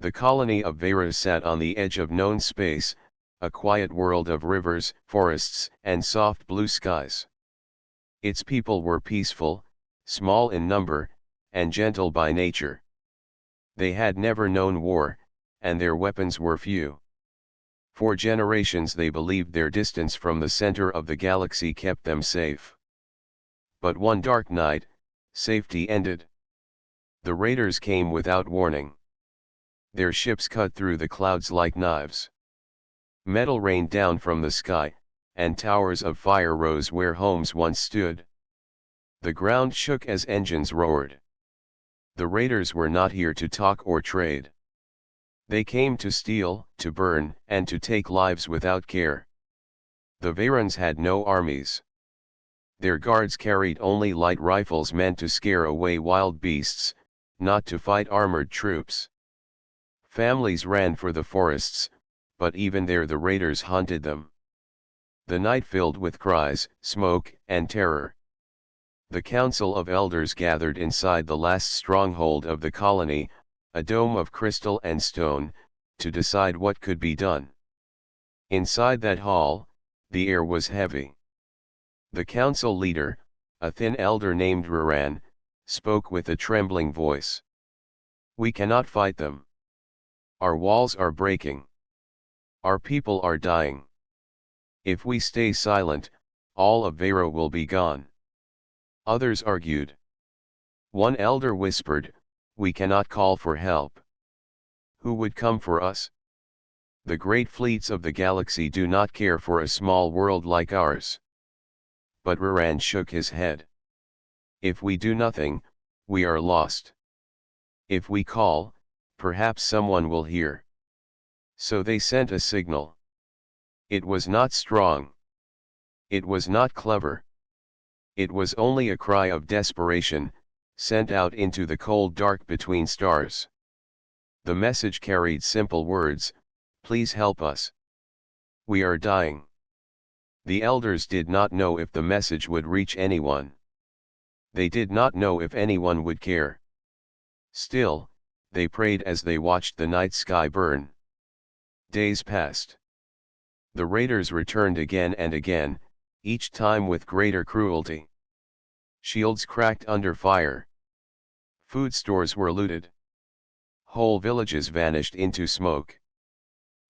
The colony of Vera sat on the edge of known space, a quiet world of rivers, forests, and soft blue skies. Its people were peaceful, small in number, and gentle by nature. They had never known war, and their weapons were few. For generations they believed their distance from the center of the galaxy kept them safe. But one dark night, safety ended. The raiders came without warning. Their ships cut through the clouds like knives. Metal rained down from the sky, and towers of fire rose where homes once stood. The ground shook as engines roared. The raiders were not here to talk or trade. They came to steal, to burn, and to take lives without care. The Varans had no armies. Their guards carried only light rifles meant to scare away wild beasts, not to fight armored troops. Families ran for the forests, but even there the raiders hunted them. The night filled with cries, smoke, and terror. The Council of Elders gathered inside the last stronghold of the colony, a dome of crystal and stone, to decide what could be done. Inside that hall, the air was heavy. The council leader, a thin elder named Raran, spoke with a trembling voice. "We cannot fight them. Our walls are breaking. Our people are dying. If we stay silent, all of Vera will be gone." Others argued. One elder whispered, "We cannot call for help. Who would come for us? The great fleets of the galaxy do not care for a small world like ours." But Raran shook his head. "If we do nothing, we are lost. If we call, perhaps someone will hear." So they sent a signal. It was not strong. It was not clever. It was only a cry of desperation, sent out into the cold dark between stars. The message carried simple words, "Please help us. We are dying." The elders did not know if the message would reach anyone. They did not know if anyone would care. Still, they prayed as they watched the night sky burn. Days passed. The raiders returned again and again, each time with greater cruelty. Shields cracked under fire. Food stores were looted. Whole villages vanished into smoke.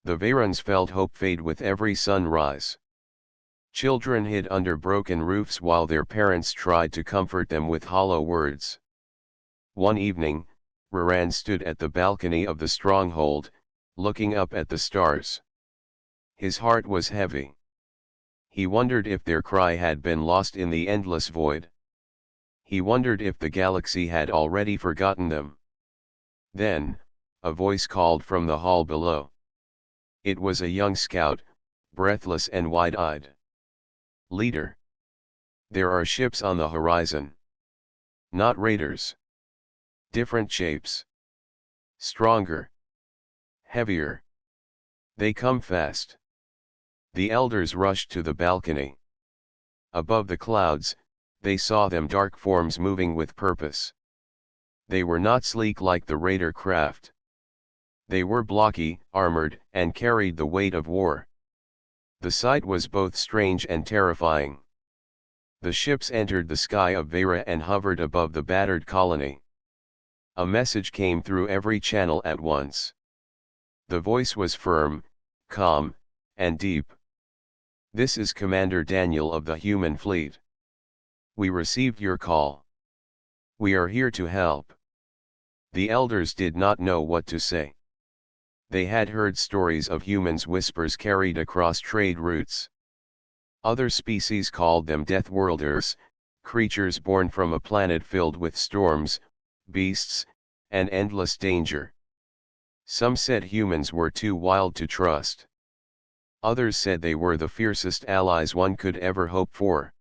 The Varans felt hope fade with every sunrise. Children hid under broken roofs while their parents tried to comfort them with hollow words. One evening, Raran stood at the balcony of the stronghold, looking up at the stars. His heart was heavy. He wondered if their cry had been lost in the endless void. He wondered if the galaxy had already forgotten them. Then, a voice called from the hall below. It was a young scout, breathless and wide-eyed. "Leader. There are ships on the horizon. Not raiders. Different shapes. Stronger. Heavier. They come fast." The elders rushed to the balcony. Above the clouds, they saw them dark forms moving with purpose. They were not sleek like the raider craft. They were blocky, armored, and carried the weight of war. The sight was both strange and terrifying. The ships entered the sky of Vera and hovered above the battered colony. A message came through every channel at once. The voice was firm, calm, and deep. "This is Commander Daniel of the human fleet. We received your call. We are here to help." The elders did not know what to say. They had heard stories of humans' whispers carried across trade routes. Other species called them Deathworlders, creatures born from a planet filled with storms, beasts, and endless danger. Some said humans were too wild to trust. Others said they were the fiercest allies one could ever hope for.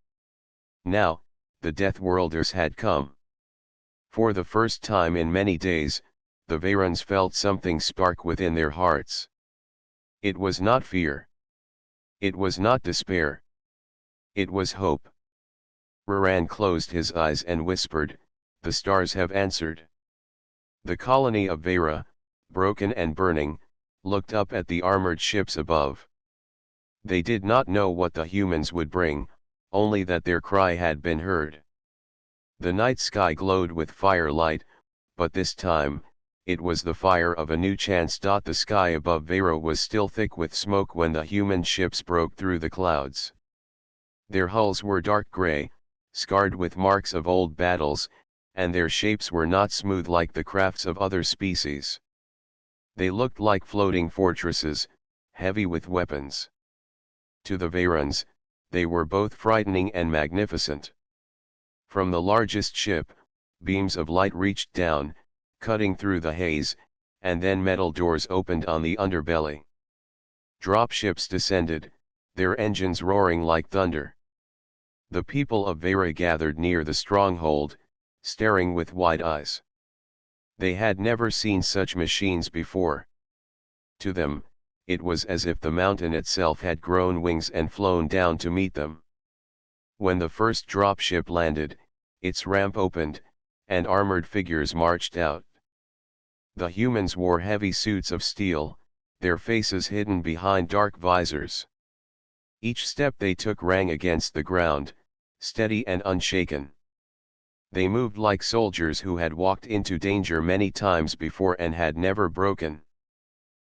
Now, the Deathworlders had come. For the first time in many days, the Varans felt something spark within their hearts. It was not fear. It was not despair. It was hope. Raran closed his eyes and whispered, "The stars have answered." The colony of Vera, broken and burning, looked up at the armored ships above. They did not know what the humans would bring, only that their cry had been heard. The night sky glowed with firelight, but this time, it was the fire of a new chance. The sky above Vero was still thick with smoke when the human ships broke through the clouds. Their hulls were dark gray, scarred with marks of old battles, and their shapes were not smooth like the crafts of other species. They looked like floating fortresses, heavy with weapons. To the Varans, they were both frightening and magnificent. From the largest ship, beams of light reached down, cutting through the haze, and then metal doors opened on the underbelly. Dropships descended, their engines roaring like thunder. The people of Vera gathered near the stronghold, staring with wide eyes. They had never seen such machines before. To them, it was as if the mountain itself had grown wings and flown down to meet them. When the first dropship landed, its ramp opened, and armored figures marched out. The humans wore heavy suits of steel, their faces hidden behind dark visors. Each step they took rang against the ground, steady and unshaken. They moved like soldiers who had walked into danger many times before and had never broken.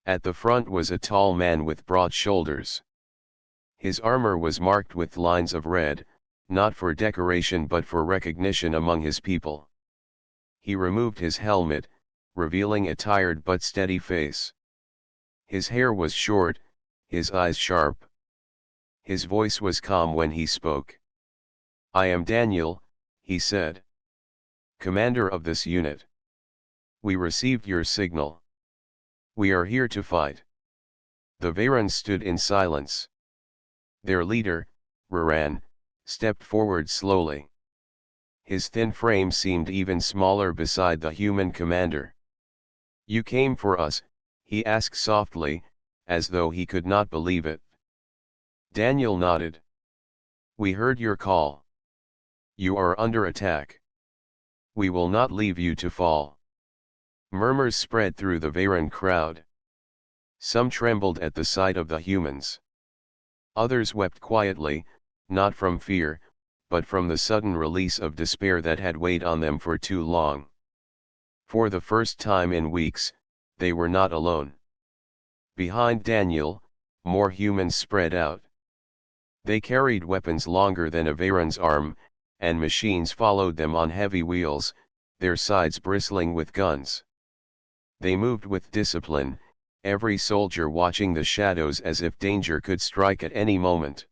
At the front was a tall man with broad shoulders. His armor was marked with lines of red, not for decoration but for recognition among his people. He removed his helmet, revealing a tired but steady face. His hair was short, his eyes sharp. His voice was calm when he spoke. "I am Daniel," he said. "Commander of this unit. We received your signal. We are here to fight." The Varans stood in silence. Their leader, Raran, stepped forward slowly. His thin frame seemed even smaller beside the human commander. "You came for us?" he asked softly, as though he could not believe it. Daniel nodded. "We heard your call. You are under attack. We will not leave you to fall." Murmurs spread through the Varan crowd. Some trembled at the sight of the humans. Others wept quietly, not from fear, but from the sudden release of despair that had weighed on them for too long. For the first time in weeks, they were not alone. Behind Daniel, more humans spread out. They carried weapons longer than a Varan's arm, and machines followed them on heavy wheels, their sides bristling with guns. They moved with discipline, every soldier watching the shadows as if danger could strike at any moment.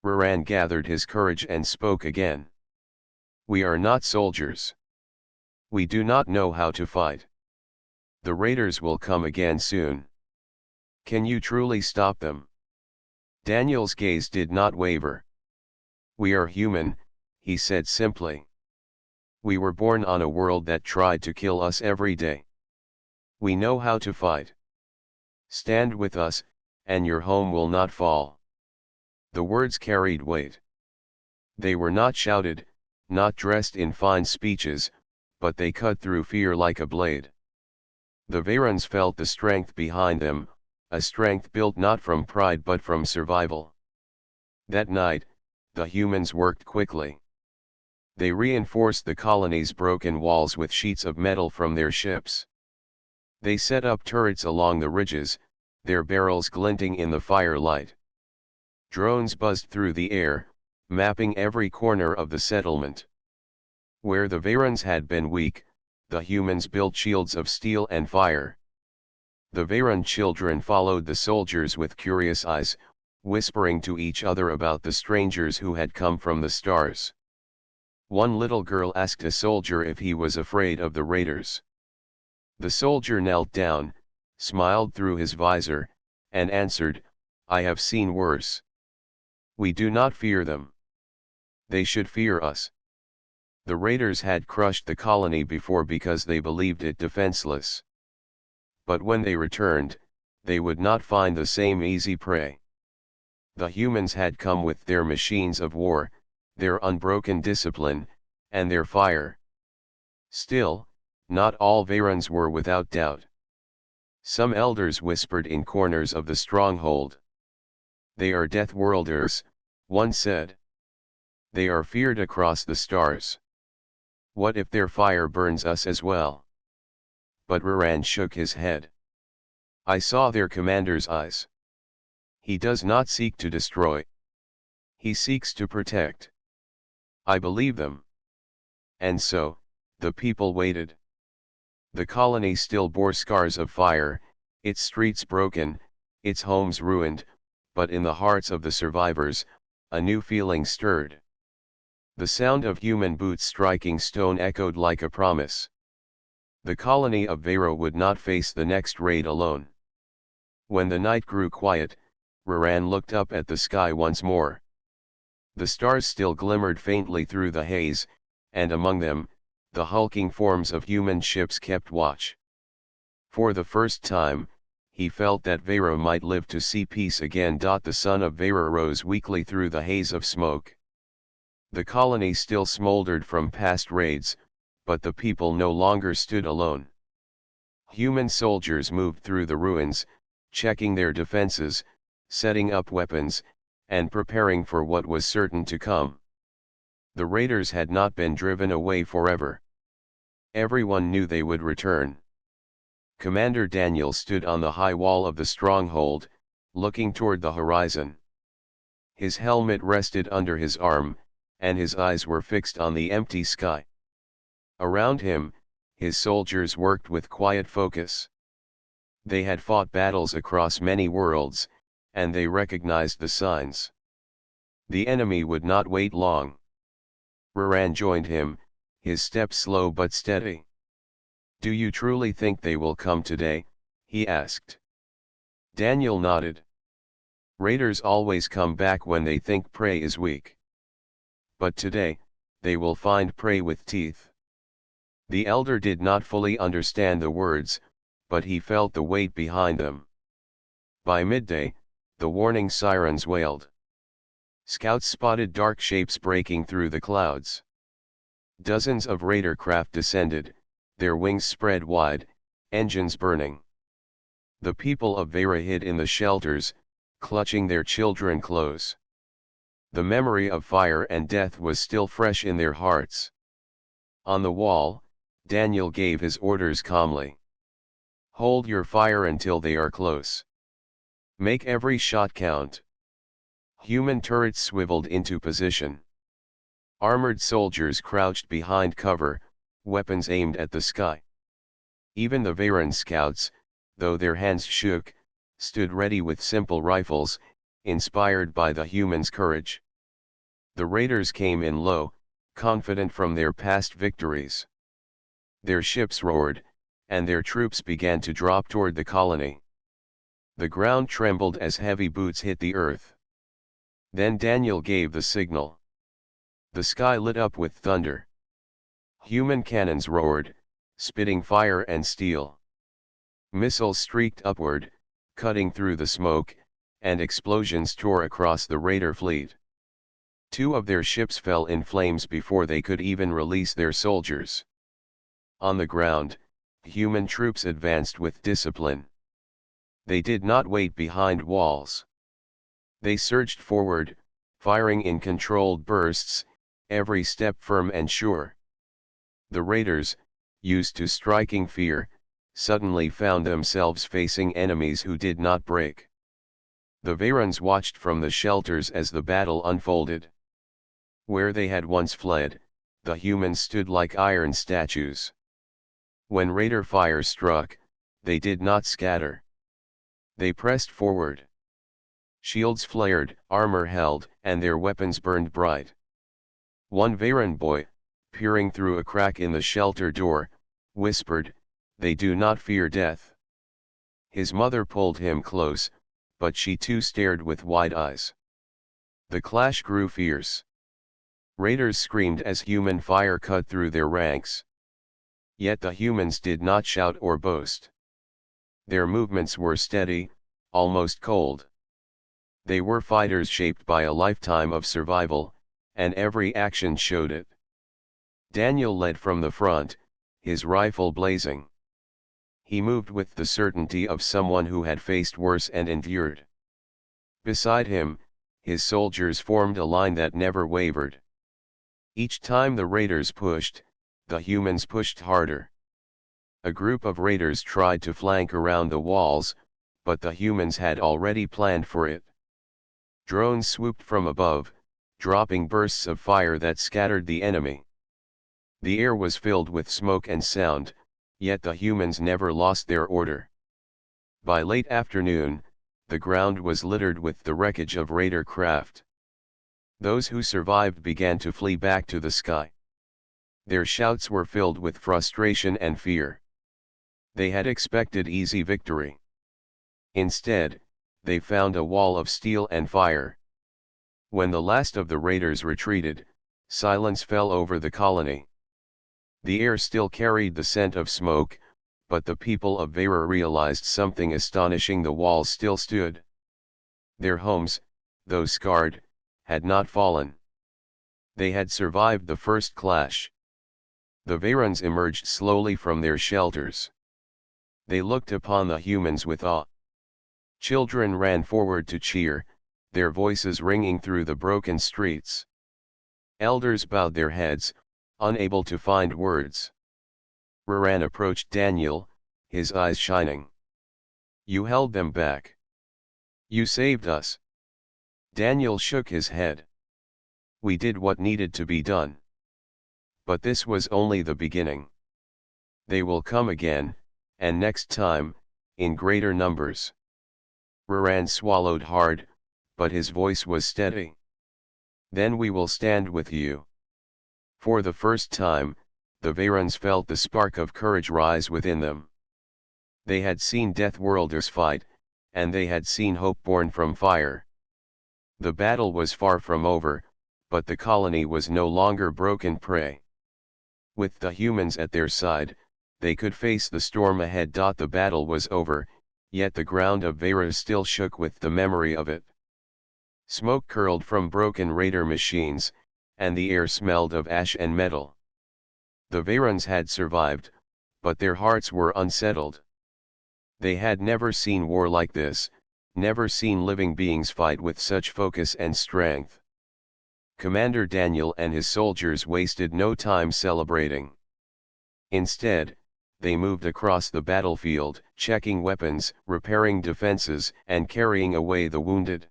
Raran gathered his courage and spoke again. "We are not soldiers. We do not know how to fight. The raiders will come again soon. Can you truly stop them?" Daniel's gaze did not waver. "We are human," he said simply. "We were born on a world that tried to kill us every day. We know how to fight. Stand with us, and your home will not fall." The words carried weight. They were not shouted, not dressed in fine speeches, but they cut through fear like a blade. The Varans felt the strength behind them, a strength built not from pride but from survival. That night, the humans worked quickly. They reinforced the colony's broken walls with sheets of metal from their ships. They set up turrets along the ridges, their barrels glinting in the firelight. Drones buzzed through the air, mapping every corner of the settlement. Where the Varans had been weak, the humans built shields of steel and fire. The Varan children followed the soldiers with curious eyes, whispering to each other about the strangers who had come from the stars. One little girl asked a soldier if he was afraid of the raiders. The soldier knelt down, smiled through his visor, and answered, "I have seen worse. We do not fear them. They should fear us." The raiders had crushed the colony before because they believed it defenseless. But when they returned, they would not find the same easy prey. The humans had come with their machines of war, their unbroken discipline, and their fire. Still, not all Varans were without doubt. Some elders whispered in corners of the stronghold. "They are Deathworlders," one said. "They are feared across the stars. What if their fire burns us as well?" But Raran shook his head. "I saw their commander's eyes. He does not seek to destroy. He seeks to protect." I believe them. And so, the people waited. The colony still bore scars of fire, its streets broken, its homes ruined, but in the hearts of the survivors, a new feeling stirred. The sound of human boots striking stone echoed like a promise. The colony of Vero would not face the next raid alone. When the night grew quiet, Raran looked up at the sky once more. The stars still glimmered faintly through the haze, and among them, the hulking forms of human ships kept watch. For the first time, he felt that Vero might live to see peace again. The sun of Vero rose weakly through the haze of smoke. The colony still smoldered from past raids, but the people no longer stood alone. Human soldiers moved through the ruins, checking their defenses, setting up weapons, and preparing for what was certain to come. The raiders had not been driven away forever. Everyone knew they would return. Commander Daniel stood on the high wall of the stronghold, looking toward the horizon. His helmet rested under his arm, and his eyes were fixed on the empty sky. Around him, his soldiers worked with quiet focus. They had fought battles across many worlds, and they recognized the signs. The enemy would not wait long. Raran joined him, his step slow but steady. "Do you truly think they will come today?" he asked. Daniel nodded. "Raiders always come back when they think prey is weak. But today, they will find prey with teeth." The elder did not fully understand the words, but he felt the weight behind them. By midday, the warning sirens wailed. Scouts spotted dark shapes breaking through the clouds. Dozens of raider craft descended, their wings spread wide, engines burning. The people of Vera hid in the shelters, clutching their children close. The memory of fire and death was still fresh in their hearts. On the wall, Daniel gave his orders calmly. "Hold your fire until they are close. Make every shot count." Human turrets swiveled into position. Armored soldiers crouched behind cover, weapons aimed at the sky. Even the Veyran scouts, though their hands shook, stood ready with simple rifles, inspired by the humans' courage. The raiders came in low, confident from their past victories. Their ships roared, and their troops began to drop toward the colony. The ground trembled as heavy boots hit the earth. Then Daniel gave the signal. The sky lit up with thunder. Human cannons roared, spitting fire and steel. Missiles streaked upward, cutting through the smoke, and explosions tore across the raider fleet. 2 of their ships fell in flames before they could even release their soldiers. On the ground, human troops advanced with discipline. They did not wait behind walls. They surged forward, firing in controlled bursts, every step firm and sure. The raiders, used to striking fear, suddenly found themselves facing enemies who did not break. The Veyrans watched from the shelters as the battle unfolded. Where they had once fled, the humans stood like iron statues. When raider fire struck, they did not scatter. They pressed forward. Shields flared, armor held, and their weapons burned bright. One Veyran boy, peering through a crack in the shelter door, whispered, "They do not fear death." His mother pulled him close, but she too stared with wide eyes. The clash grew fierce. Raiders screamed as human fire cut through their ranks. Yet the humans did not shout or boast. Their movements were steady, almost cold. They were fighters shaped by a lifetime of survival, and every action showed it. Daniel led from the front, his rifle blazing. He moved with the certainty of someone who had faced worse and endured. Beside him, his soldiers formed a line that never wavered. Each time the raiders pushed, the humans pushed harder. A group of raiders tried to flank around the walls, but the humans had already planned for it. Drones swooped from above, dropping bursts of fire that scattered the enemy. The air was filled with smoke and sound, yet the humans never lost their order. By late afternoon, the ground was littered with the wreckage of raider craft. Those who survived began to flee back to the sky. Their shouts were filled with frustration and fear. They had expected easy victory. Instead, they found a wall of steel and fire. When the last of the raiders retreated, silence fell over the colony. The air still carried the scent of smoke, but the people of Vera realized something astonishing: the walls still stood. Their homes, though scarred, had not fallen. They had survived the first clash. The Verans emerged slowly from their shelters. They looked upon the humans with awe. Children ran forward to cheer, their voices ringing through the broken streets. Elders bowed their heads, unable to find words. Raran approached Daniel, his eyes shining. "You held them back. You saved us." Daniel shook his head. "We did what needed to be done. But this was only the beginning. They will come again, and next time, in greater numbers." Raran swallowed hard, but his voice was steady. "Then we will stand with you." For the first time, the Verans felt the spark of courage rise within them. They had seen Deathworlders fight, and they had seen hope born from fire. The battle was far from over, but the colony was no longer broken prey. With the humans at their side, they could face the storm ahead. The battle was over, yet the ground of Vera still shook with the memory of it. Smoke curled from broken raider machines, and the air smelled of ash and metal. The Verans had survived, but their hearts were unsettled. They had never seen war like this, never seen living beings fight with such focus and strength. Commander Daniel and his soldiers wasted no time celebrating. Instead, they moved across the battlefield, checking weapons, repairing defenses, and carrying away the wounded.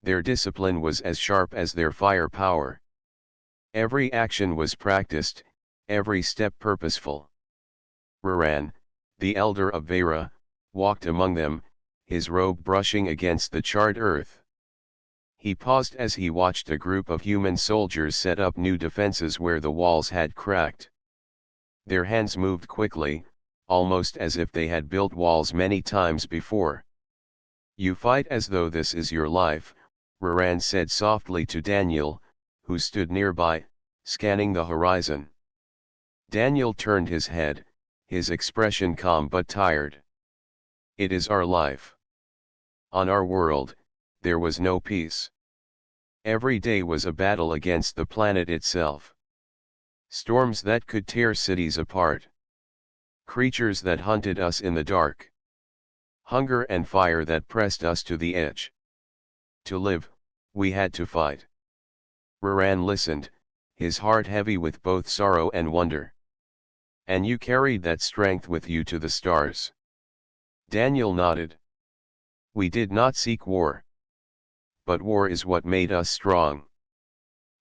Their discipline was as sharp as their firepower. Every action was practiced, every step purposeful. Raran, the elder of Vera, walked among them, his robe brushing against the charred earth. He paused as he watched a group of human soldiers set up new defenses where the walls had cracked. Their hands moved quickly, almost as if they had built walls many times before. "You fight as though this is your life," Raran said softly to Daniel, who stood nearby, scanning the horizon. Daniel turned his head, his expression calm but tired. "It is our life. On our world, there was no peace. Every day was a battle against the planet itself. Storms that could tear cities apart. Creatures that hunted us in the dark. Hunger and fire that pressed us to the edge. To live, we had to fight." Raran listened, his heart heavy with both sorrow and wonder. "And you carried that strength with you to the stars." Daniel nodded. "We did not seek war. But war is what made us strong.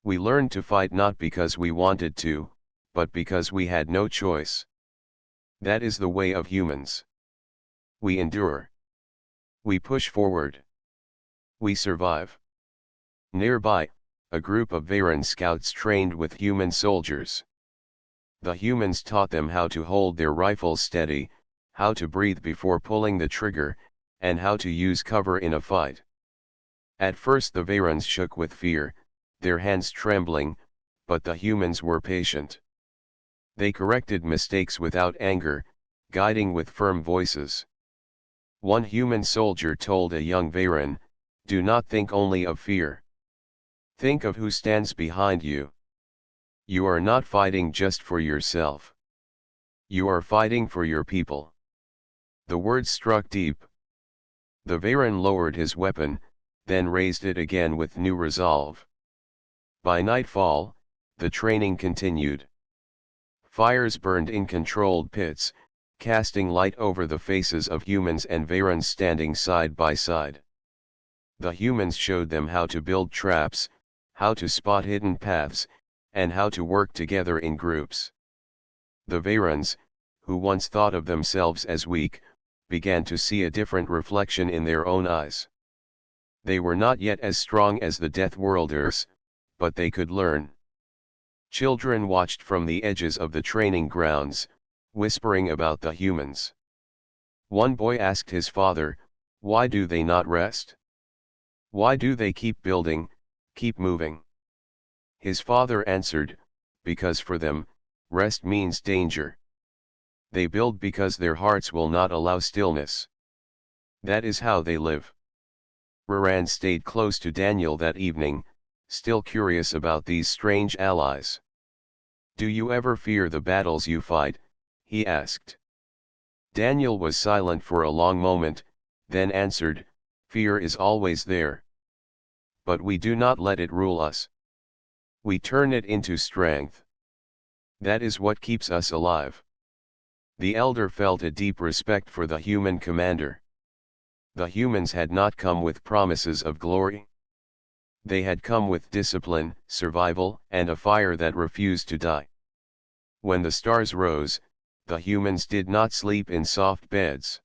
We learned to fight not because we wanted to, but because we had no choice. That is the way of humans. We endure. We push forward. We survive." Nearby, a group of Veran scouts trained with human soldiers. The humans taught them how to hold their rifles steady, how to breathe before pulling the trigger, and how to use cover in a fight. At first the Verans shook with fear, their hands trembling, but the humans were patient. They corrected mistakes without anger, guiding with firm voices. One human soldier told a young Veran, "Do not think only of fear. Think of who stands behind you. You are not fighting just for yourself. You are fighting for your people." The words struck deep. The Veyron lowered his weapon, then raised it again with new resolve. By nightfall, the training continued. Fires burned in controlled pits, casting light over the faces of humans and Veyrons standing side by side. The humans showed them how to build traps, how to spot hidden paths, and how to work together in groups. The Veyrons, who once thought of themselves as weak, began to see a different reflection in their own eyes. They were not yet as strong as the Deathworlders, but they could learn. Children watched from the edges of the training grounds, whispering about the humans. One boy asked his father, "Why do they not rest? Why do they keep building, keep moving?" His father answered, "Because for them, rest means danger. They build because their hearts will not allow stillness. That is how they live." Raran stayed close to Daniel that evening, still curious about these strange allies. "Do you ever fear the battles you fight?" he asked. Daniel was silent for a long moment, then answered, "Fear is always there. But we do not let it rule us. We turn it into strength. That is what keeps us alive." The elder felt a deep respect for the human commander. The humans had not come with promises of glory. They had come with discipline, survival, and a fire that refused to die. When the stars rose, the humans did not sleep in soft beds.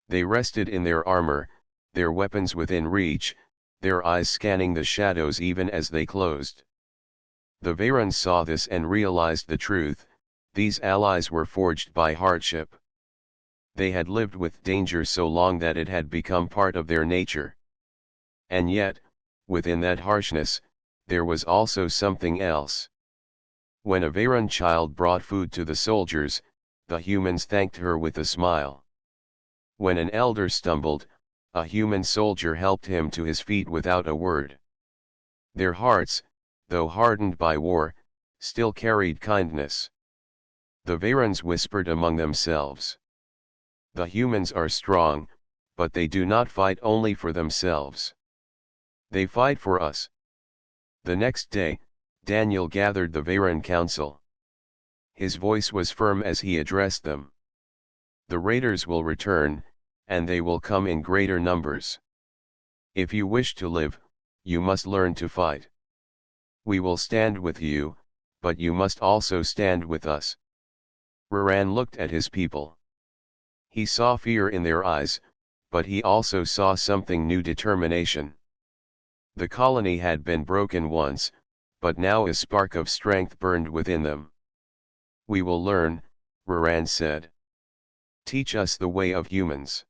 They rested in their armor, their weapons within reach, their eyes scanning the shadows even as they closed. The Veyrons saw this and realized the truth: these allies were forged by hardship. They had lived with danger so long that it had become part of their nature. And yet, within that harshness, there was also something else. When a Veyron child brought food to the soldiers, the humans thanked her with a smile. When an elder stumbled, a human soldier helped him to his feet without a word. Their hearts, though hardened by war, still carried kindness. The Veyrons whispered among themselves. The humans are strong, but they do not fight only for themselves. They fight for us. The next day, Daniel gathered the Veyron council. His voice was firm as he addressed them. "The raiders will return, and they will come in greater numbers. If you wish to live, you must learn to fight. We will stand with you, but you must also stand with us." Raran looked at his people. He saw fear in their eyes, but he also saw something new: determination. The colony had been broken once, but now a spark of strength burned within them. "We will learn," Raran said. "Teach us the way of humans.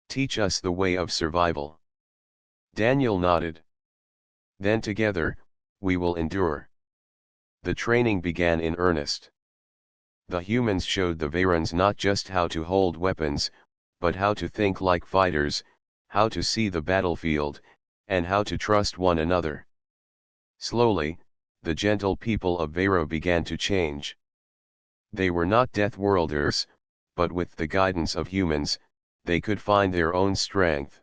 Teach us the way of survival." Daniel nodded. "Then together, we will endure." The training began in earnest. The humans showed the Veyrons not just how to hold weapons, but how to think like fighters, how to see the battlefield, and how to trust one another. Slowly, the gentle people of Veyro began to change. They were not Deathworlders, but with the guidance of humans, they could find their own strength.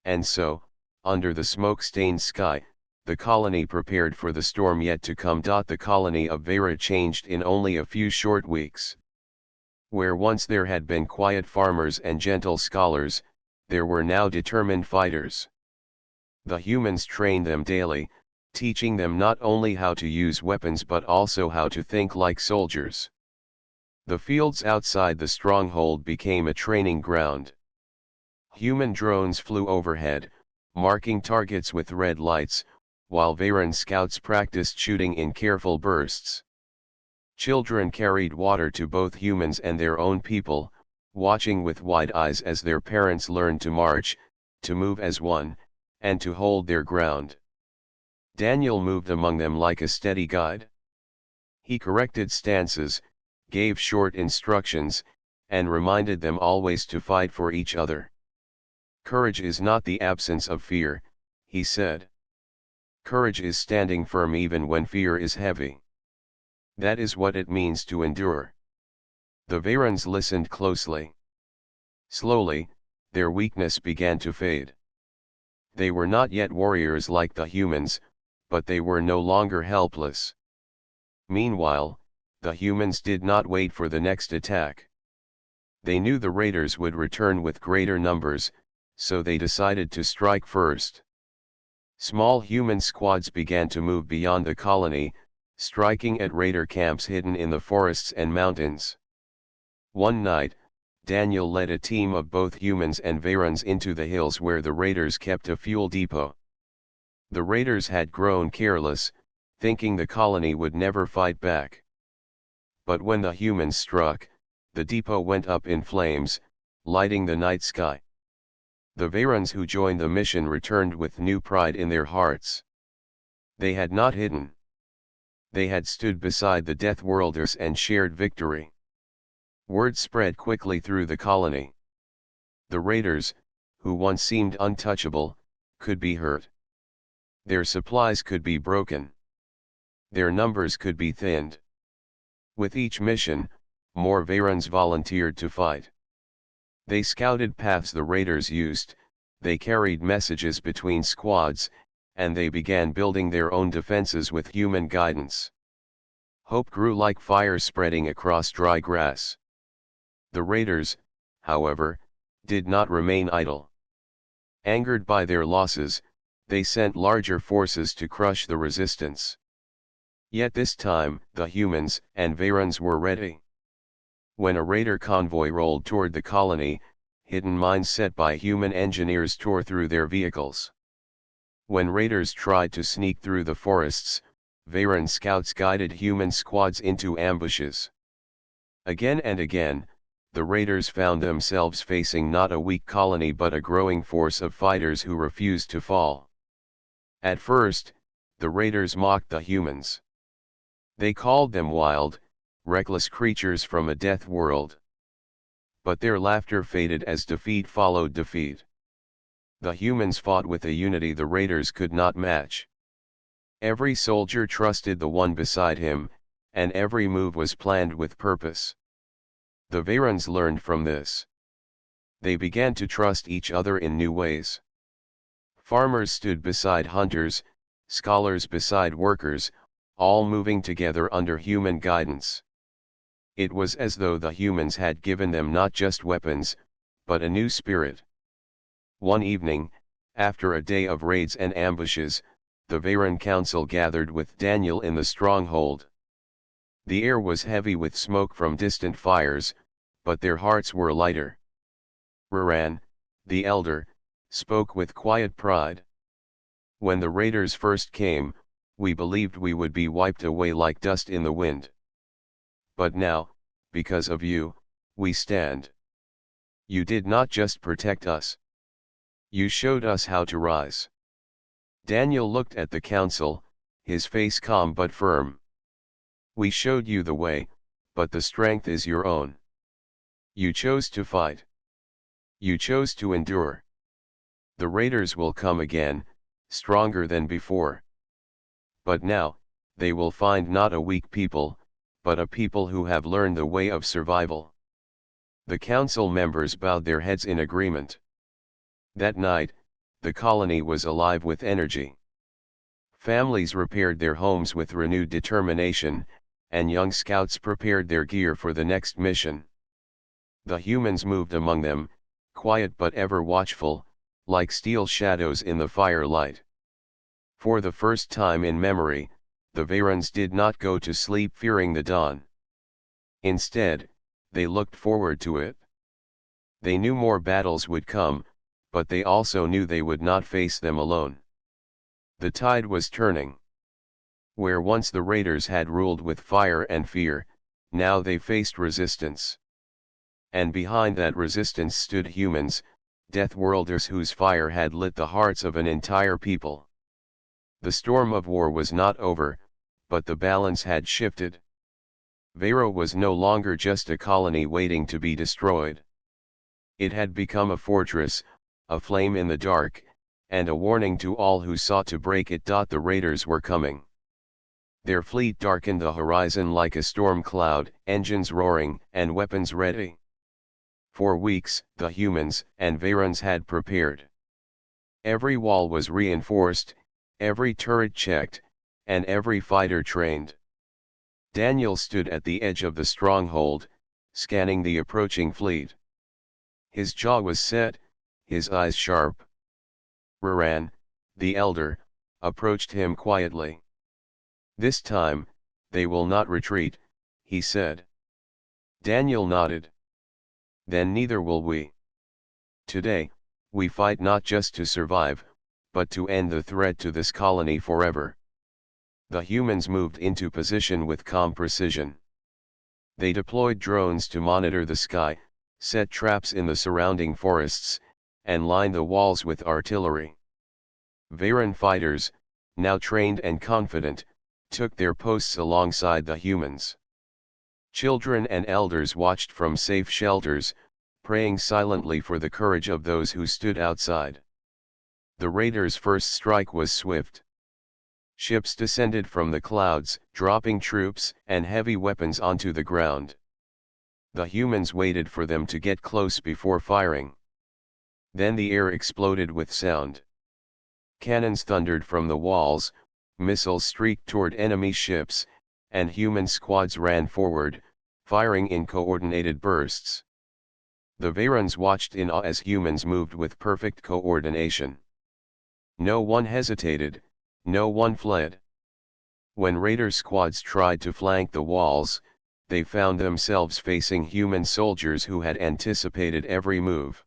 And so, under the smoke-stained sky, the colony prepared for the storm yet to come. The colony of Veyro changed in only a few short weeks. Where once there had been quiet farmers and gentle scholars, there were now determined fighters. The humans trained them daily, teaching them not only how to use weapons but also how to think like soldiers. The fields outside the stronghold became a training ground. Human drones flew overhead, marking targets with red lights, while Veyron scouts practiced shooting in careful bursts. Children carried water to both humans and their own people, watching with wide eyes as their parents learned to march, to move as one, and to hold their ground. Daniel moved among them like a steady guide. He corrected stances, gave short instructions, and reminded them always to fight for each other. "Courage is not the absence of fear," he said. "Courage is standing firm even when fear is heavy. That is what it means to endure." The Veyrons listened closely. Slowly, their weakness began to fade. They were not yet warriors like the humans, but they were no longer helpless. Meanwhile, the humans did not wait for the next attack. They knew the raiders would return with greater numbers, so they decided to strike first. Small human squads began to move beyond the colony, striking at raider camps hidden in the forests and mountains. One night, Daniel led a team of both humans and Varans into the hills where the raiders kept a fuel depot. The raiders had grown careless, thinking the colony would never fight back. But when the humans struck, the depot went up in flames, lighting the night sky. The Varans who joined the mission returned with new pride in their hearts. They had not hidden. They had stood beside the Deathworlders and shared victory. Word spread quickly through the colony. The raiders, who once seemed untouchable, could be hurt. Their supplies could be broken. Their numbers could be thinned. With each mission, more Varans volunteered to fight. They scouted paths the raiders used, they carried messages between squads, and they began building their own defenses with human guidance. Hope grew like fire spreading across dry grass. The raiders, however, did not remain idle. Angered by their losses, they sent larger forces to crush the resistance. Yet this time, the humans and Varans were ready. When a raider convoy rolled toward the colony, hidden mines set by human engineers tore through their vehicles. When raiders tried to sneak through the forests, Varan scouts guided human squads into ambushes. Again and again, the raiders found themselves facing not a weak colony but a growing force of fighters who refused to fall. At first, the raiders mocked the humans. They called them wild, reckless creatures from a death world. But their laughter faded as defeat followed defeat. The humans fought with a unity the raiders could not match. Every soldier trusted the one beside him, and every move was planned with purpose. The Varans learned from this. They began to trust each other in new ways. Farmers stood beside hunters, scholars beside workers, all moving together under human guidance. It was as though the humans had given them not just weapons, but a new spirit. One evening, after a day of raids and ambushes, the Varan council gathered with Daniel in the stronghold. The air was heavy with smoke from distant fires, but their hearts were lighter. Raran, the elder, spoke with quiet pride. When the raiders first came, we believed we would be wiped away like dust in the wind. But now, because of you, we stand. You did not just protect us. You showed us how to rise. Daniel looked at the council, his face calm but firm. We showed you the way, but the strength is your own. You chose to fight. You chose to endure. The raiders will come again, stronger than before. But now, they will find not a weak people, but a people who have learned the way of survival. The council members bowed their heads in agreement. That night, the colony was alive with energy. Families repaired their homes with renewed determination, and young scouts prepared their gear for the next mission. The humans moved among them, quiet but ever watchful, like steel shadows in the firelight. For the first time in memory, the Varans did not go to sleep fearing the dawn. Instead, they looked forward to it. They knew more battles would come, but they also knew they would not face them alone. The tide was turning. Where once the raiders had ruled with fire and fear, now they faced resistance. And behind that resistance stood humans, Deathworlders whose fire had lit the hearts of an entire people. The storm of war was not over, but the balance had shifted. Vero was no longer just a colony waiting to be destroyed. It had become a fortress, a flame in the dark, and a warning to all who sought to break it. The raiders were coming. Their fleet darkened the horizon like a storm cloud, engines roaring and weapons ready. For weeks, the humans and Varans had prepared. Every wall was reinforced, every turret checked, and every fighter trained. Daniel stood at the edge of the stronghold, scanning the approaching fleet. His jaw was set, his eyes sharp. Raran, the elder, approached him quietly. "This time, they will not retreat," he said. Daniel nodded. "Then neither will we. Today, we fight not just to survive, but to end the threat to this colony forever." The humans moved into position with calm precision. They deployed drones to monitor the sky, set traps in the surrounding forests, and lined the walls with artillery. Varan fighters, now trained and confident, took their posts alongside the humans. Children and elders watched from safe shelters, praying silently for the courage of those who stood outside. The raiders' first strike was swift. Ships descended from the clouds, dropping troops and heavy weapons onto the ground. The humans waited for them to get close before firing. Then the air exploded with sound. Cannons thundered from the walls, missiles streaked toward enemy ships, and human squads ran forward, firing in coordinated bursts. The Varans watched in awe as humans moved with perfect coordination. No one hesitated, no one fled. When raider squads tried to flank the walls, they found themselves facing human soldiers who had anticipated every move.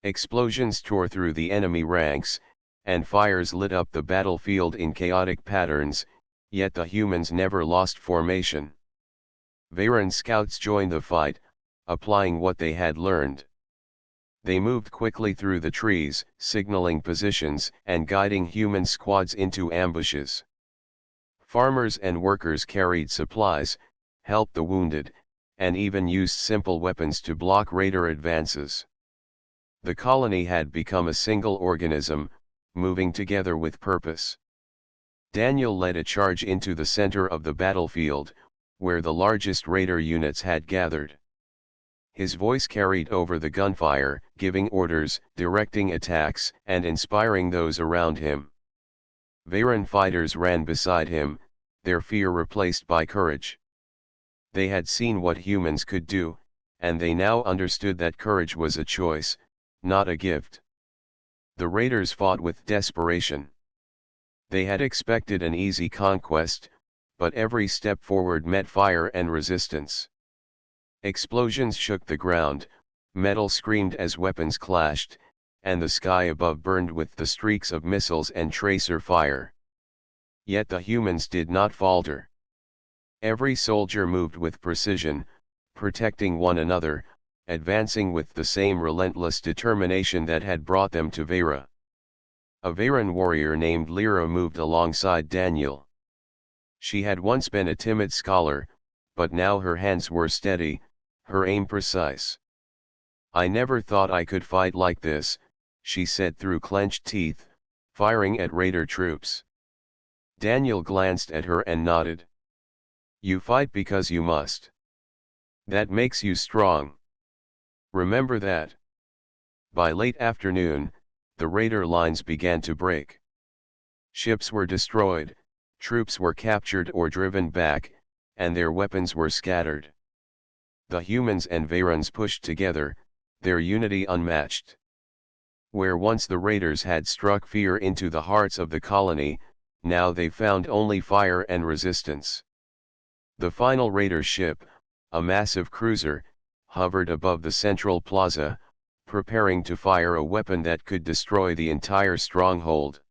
Explosions tore through the enemy ranks, and fires lit up the battlefield in chaotic patterns, yet the humans never lost formation. Varan scouts joined the fight, applying what they had learned. They moved quickly through the trees, signaling positions and guiding human squads into ambushes. Farmers and workers carried supplies, helped the wounded, and even used simple weapons to block raider advances. The colony had become a single organism, moving together with purpose. Daniel led a charge into the center of the battlefield, where the largest raider units had gathered. His voice carried over the gunfire, giving orders, directing attacks, and inspiring those around him. Varan fighters ran beside him, their fear replaced by courage. They had seen what humans could do, and they now understood that courage was a choice, not a gift. The raiders fought with desperation. They had expected an easy conquest, but every step forward met fire and resistance. Explosions shook the ground, metal screamed as weapons clashed, and the sky above burned with the streaks of missiles and tracer fire. Yet the humans did not falter. Every soldier moved with precision, protecting one another, advancing with the same relentless determination that had brought them to Vera. A Varan warrior named Lyra moved alongside Daniel. She had once been a timid scholar, but now her hands were steady, her aim precise. "I never thought I could fight like this," she said through clenched teeth, firing at raider troops. Daniel glanced at her and nodded. "You fight because you must. That makes you strong. Remember that." By late afternoon, the raider lines began to break. Ships were destroyed, troops were captured or driven back, and their weapons were scattered. The humans and Varans pushed together, their unity unmatched. Where once the raiders had struck fear into the hearts of the colony, now they found only fire and resistance. The final raider ship, a massive cruiser, hovered above the central plaza, preparing to fire a weapon that could destroy the entire stronghold.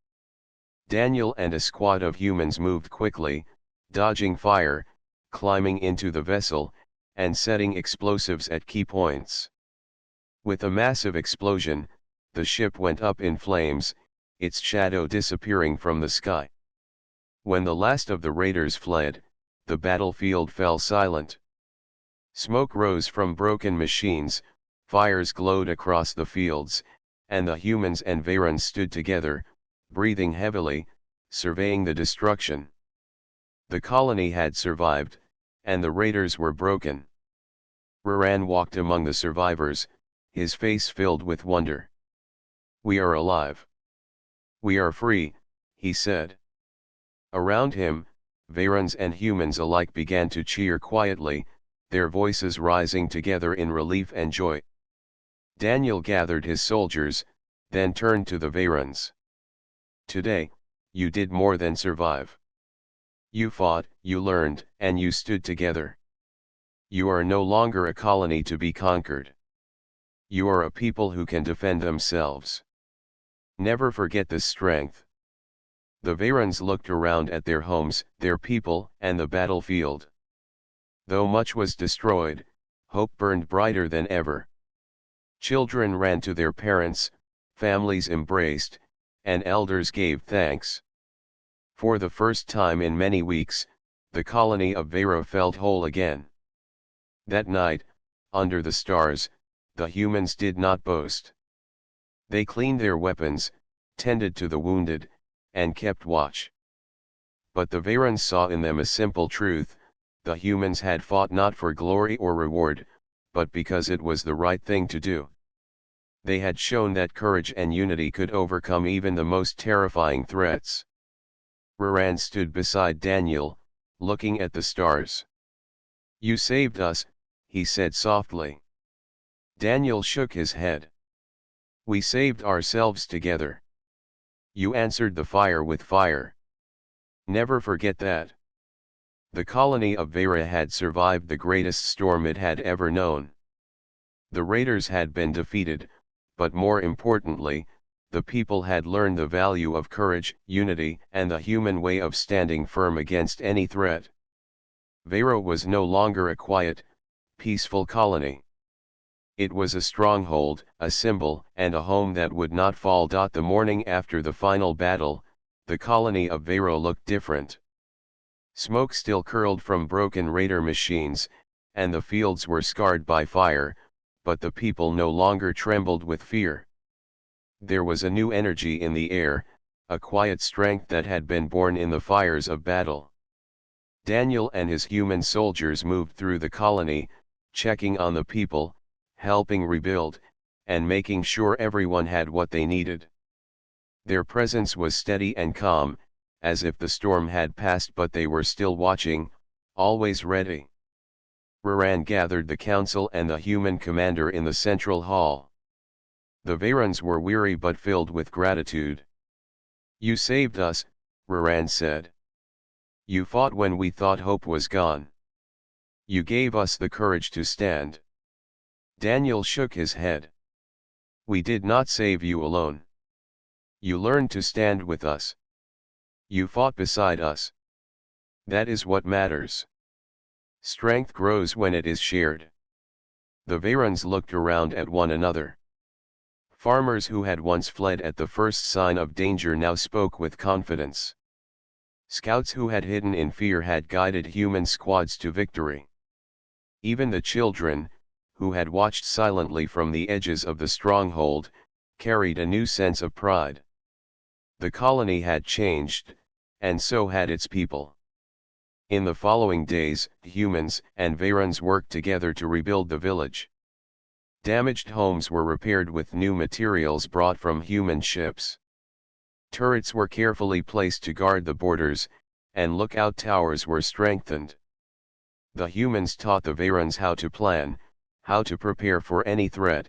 Daniel and a squad of humans moved quickly, dodging fire, climbing into the vessel, and setting explosives at key points. With a massive explosion, the ship went up in flames, its shadow disappearing from the sky. When the last of the raiders fled, the battlefield fell silent. Smoke rose from broken machines, fires glowed across the fields, and the humans and Varans stood together, breathing heavily, surveying the destruction. The colony had survived, and the raiders were broken. Raran walked among the survivors, his face filled with wonder. "We are alive. We are free," he said. Around him, Varans and humans alike began to cheer quietly, their voices rising together in relief and joy. Daniel gathered his soldiers, then turned to the Varans. "Today, you did more than survive. You fought, you learned, and you stood together. You are no longer a colony to be conquered. You are a people who can defend themselves. Never forget this strength." The Varans looked around at their homes, their people, and the battlefield. Though much was destroyed, hope burned brighter than ever. Children ran to their parents, families embraced, and elders gave thanks. For the first time in many weeks, the colony of Vero felt whole again. That night, under the stars, the humans did not boast. They cleaned their weapons, tended to the wounded, and kept watch. But the Varans saw in them a simple truth: the humans had fought not for glory or reward, but because it was the right thing to do. They had shown that courage and unity could overcome even the most terrifying threats. Raran stood beside Daniel, looking at the stars. "You saved us," he said softly. Daniel shook his head. "We saved ourselves together. You answered the fire with fire. Never forget that." The colony of Vera had survived the greatest storm it had ever known. The raiders had been defeated, but more importantly, the people had learned the value of courage, unity, and the human way of standing firm against any threat. Vera was no longer a quiet, peaceful colony. It was a stronghold, a symbol, and a home that would not fall. The morning after the final battle, the colony of Vero looked different. Smoke still curled from broken raider machines, and the fields were scarred by fire, but the people no longer trembled with fear. There was a new energy in the air, a quiet strength that had been born in the fires of battle. Daniel and his human soldiers moved through the colony, checking on the people, helping rebuild, and making sure everyone had what they needed. Their presence was steady and calm, as if the storm had passed, but they were still watching, always ready. Raran gathered the council and the human commander in the central hall. The Varans were weary but filled with gratitude. "You saved us," Raran said. "You fought when we thought hope was gone. You gave us the courage to stand." Daniel shook his head. "We did not save you alone. You learned to stand with us. You fought beside us. That is what matters. Strength grows when it is shared." The Varans looked around at one another. Farmers who had once fled at the first sign of danger now spoke with confidence. Scouts who had hidden in fear had guided human squads to victory. Even the children, who had watched silently from the edges of the stronghold, carried a new sense of pride. The colony had changed, and so had its people. In the following days, humans and Varans worked together to rebuild the village. Damaged homes were repaired with new materials brought from human ships. Turrets were carefully placed to guard the borders, and lookout towers were strengthened. The humans taught the Varans how to plan, how to prepare for any threat,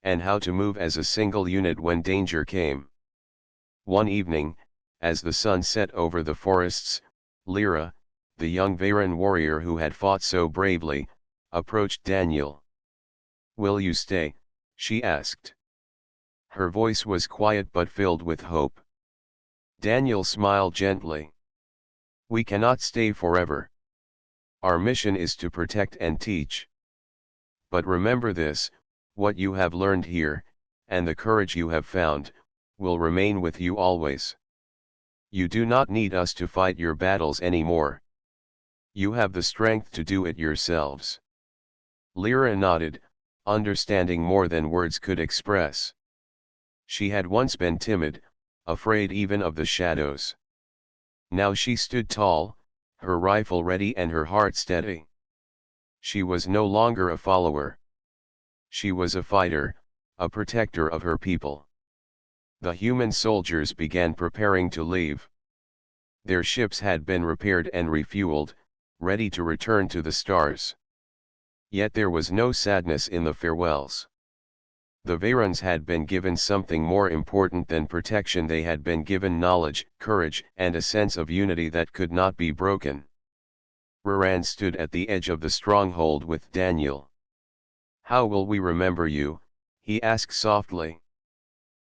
and how to move as a single unit when danger came. One evening, as the sun set over the forests, Lyra, the young Varan warrior who had fought so bravely, approached Daniel. "Will you stay?" she asked. Her voice was quiet but filled with hope. Daniel smiled gently. "We cannot stay forever. Our mission is to protect and teach. But remember this: what you have learned here, and the courage you have found, will remain with you always. You do not need us to fight your battles anymore. You have the strength to do it yourselves." Lyra nodded, understanding more than words could express. She had once been timid, afraid even of the shadows. Now she stood tall, her rifle ready and her heart steady. She was no longer a follower. She was a fighter, a protector of her people. The human soldiers began preparing to leave. Their ships had been repaired and refueled, ready to return to the stars. Yet there was no sadness in the farewells. The Varans had been given something more important than protection. They had been given knowledge, courage, and a sense of unity that could not be broken. Raran stood at the edge of the stronghold with Daniel. "How will we remember you?" he asked softly.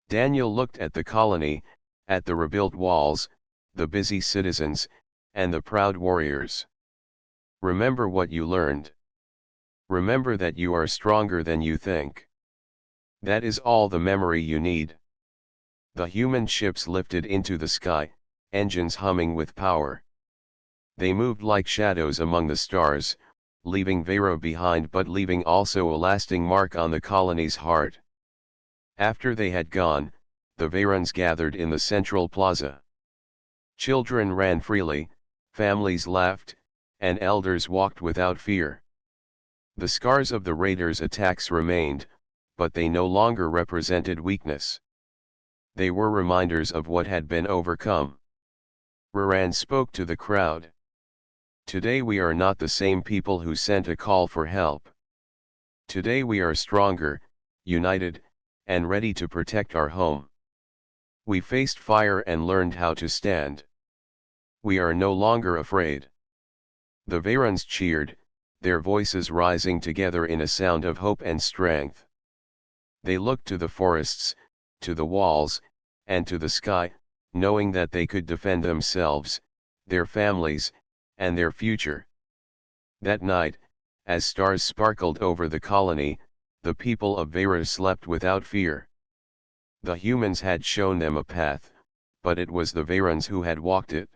Daniel looked at the colony, at the rebuilt walls, the busy citizens, and the proud warriors. "Remember what you learned. Remember that you are stronger than you think. That is all the memory you need." The human ships lifted into the sky, engines humming with power. They moved like shadows among the stars, leaving Vero behind but leaving also a lasting mark on the colony's heart. After they had gone, the Varans gathered in the central plaza. Children ran freely, families laughed, and elders walked without fear. The scars of the raiders' attacks remained, but they no longer represented weakness. They were reminders of what had been overcome. Raran spoke to the crowd. "Today we are not the same people who sent a call for help. Today we are stronger, united, and ready to protect our home. We faced fire and learned how to stand. We are no longer afraid." The Varans cheered, their voices rising together in a sound of hope and strength. They looked to the forests, to the walls, and to the sky, knowing that they could defend themselves, their families, and their future. That night, as stars sparkled over the colony, the people of Vera slept without fear. The humans had shown them a path, but it was the Varans who had walked it.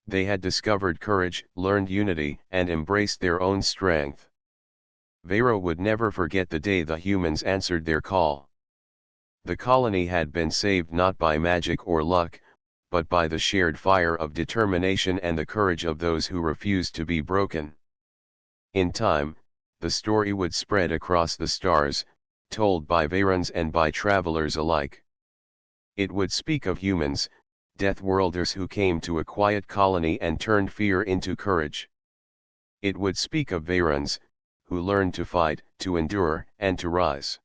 They had discovered courage, learned unity, and embraced their own strength. Vero would never forget the day the humans answered their call. The colony had been saved not by magic or luck, but by the shared fire of determination and the courage of those who refused to be broken. In time, the story would spread across the stars, told by Varans and by travelers alike. It would speak of humans, Deathworlders who came to a quiet colony and turned fear into courage. It would speak of Varans, who learned to fight, to endure, and to rise.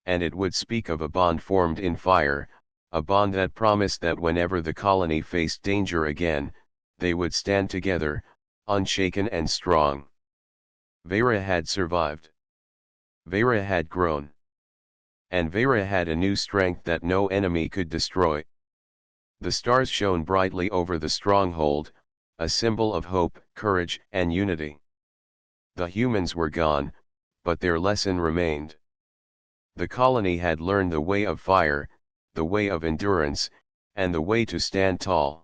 And it would speak of a bond formed in fire, a bond that promised that whenever the colony faced danger again, they would stand together, unshaken and strong. Vera had survived. Vera had grown. And Vera had a new strength that no enemy could destroy. The stars shone brightly over the stronghold, a symbol of hope, courage, and unity. The humans were gone, but their lesson remained. The colony had learned the way of fire, the way of endurance, and the way to stand tall.